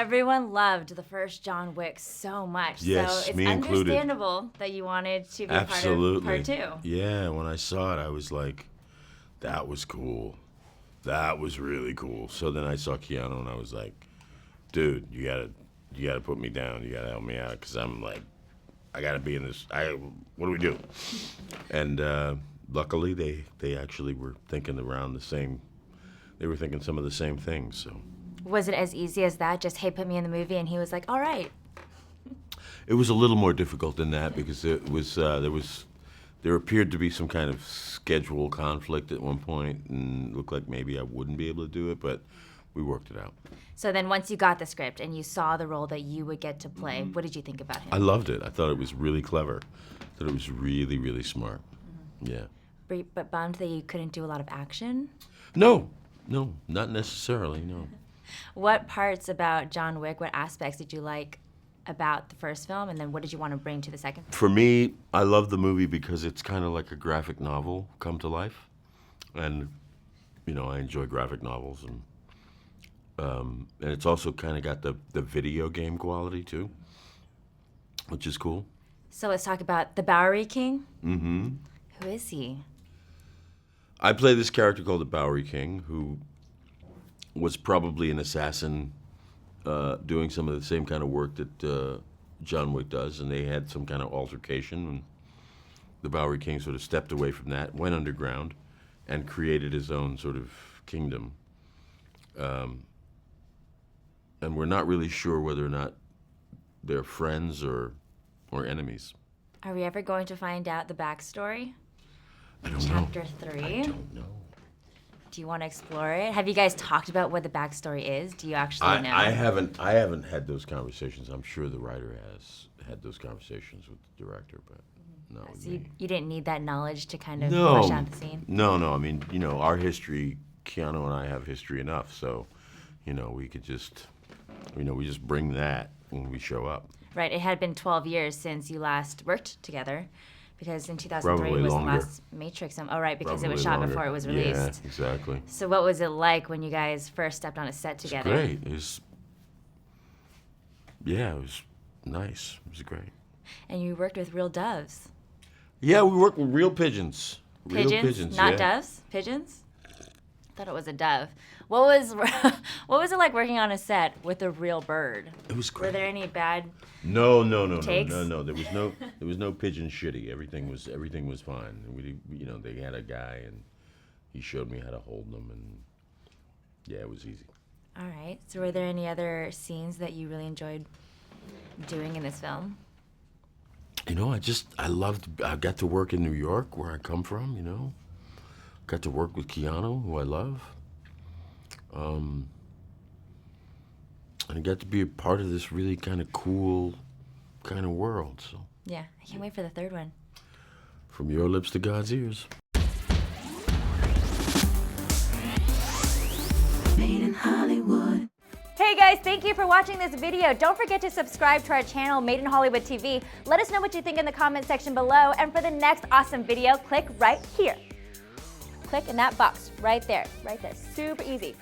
Everyone loved the first John Wick so much. Yes, so it's me included. understandable that you wanted to be Absolutely. part of part 2. Yeah, when I saw it, I was like, that was cool. That was really cool. So then I saw Keanu, and I was like, dude, you gotta put me down. You gotta help me out, because I'm like, I gotta be in this. What do we do? And luckily, they actually were thinking around the same. They were thinking some of the same things. So. Was it as easy as that? Just, hey, put me in the movie, and he was like, all right. It was a little more difficult than that, because there appeared to be some kind of schedule conflict at one point, and it looked like maybe I wouldn't be able to do it, but we worked it out. So then once you got the script and you saw the role that you would get to play, what did you think about him? I loved it. I thought it was really clever. I thought it was really, really smart. Yeah. But bummed that you couldn't do a lot of action? No, not necessarily, no. What parts about John Wick, what aspects did you like about the first film, and then what did you want to bring to the second film? For me, I love the movie because it's kind of like a graphic novel come to life. And, I enjoy graphic novels. And it's also kind of got the video game quality, too, which is cool. So let's talk about the Bowery King. Mm-hmm. Who is he? I play this character called the Bowery King, who was probably an assassin doing some of the same kind of work that John Wick does, and they had some kind of altercation, and the Bowery King sort of stepped away from that, went underground, and created his own sort of kingdom. And we're not really sure whether or not they're friends or enemies. Are we ever going to find out the backstory? I don't know. Chapter 3? I don't know. Do you want to explore it? Have you guys talked about what the backstory is? Do you actually know? I haven't had those conversations. I'm sure the writer has had those conversations with the director, but not with So me. you didn't need that knowledge to kind of flesh out the scene? No. I mean, our history, Keanu and I have history enough, so, we could just, we just bring that when we show up. Right. It had been 12 years since you last worked together, because in 2003 Probably was longer. the last Matrix film. Oh, right, because Probably it was shot longer. before it was released. Yeah, exactly. So what was it like when you guys first stepped on a set together? Great. It was nice. It was great. And you worked with real doves. Yeah, we worked with real pigeons. Pigeons? Real pigeons, Not yeah. doves? Pigeons? I thought it was a dove. What was it like working on a set with a real bird? It was great. Were there any bad No. takes? No. There was no pigeon shitty. Everything was fine. And they had a guy, and he showed me how to hold them, and yeah, it was easy. All right. So were there any other scenes that you really enjoyed doing in this film? I got to work in New York, where I come from, Got to work with Keanu, who I love. And I got to be a part of this really kind of cool kind of world, so. Yeah, I can't wait for the third one. From your lips to God's ears. Made in Hollywood. Hey guys, thank you for watching this video. Don't forget to subscribe to our channel, Made in Hollywood TV. Let us know what you think in the comment section below. And for the next awesome video, click right here. Click in that box right there. Super easy.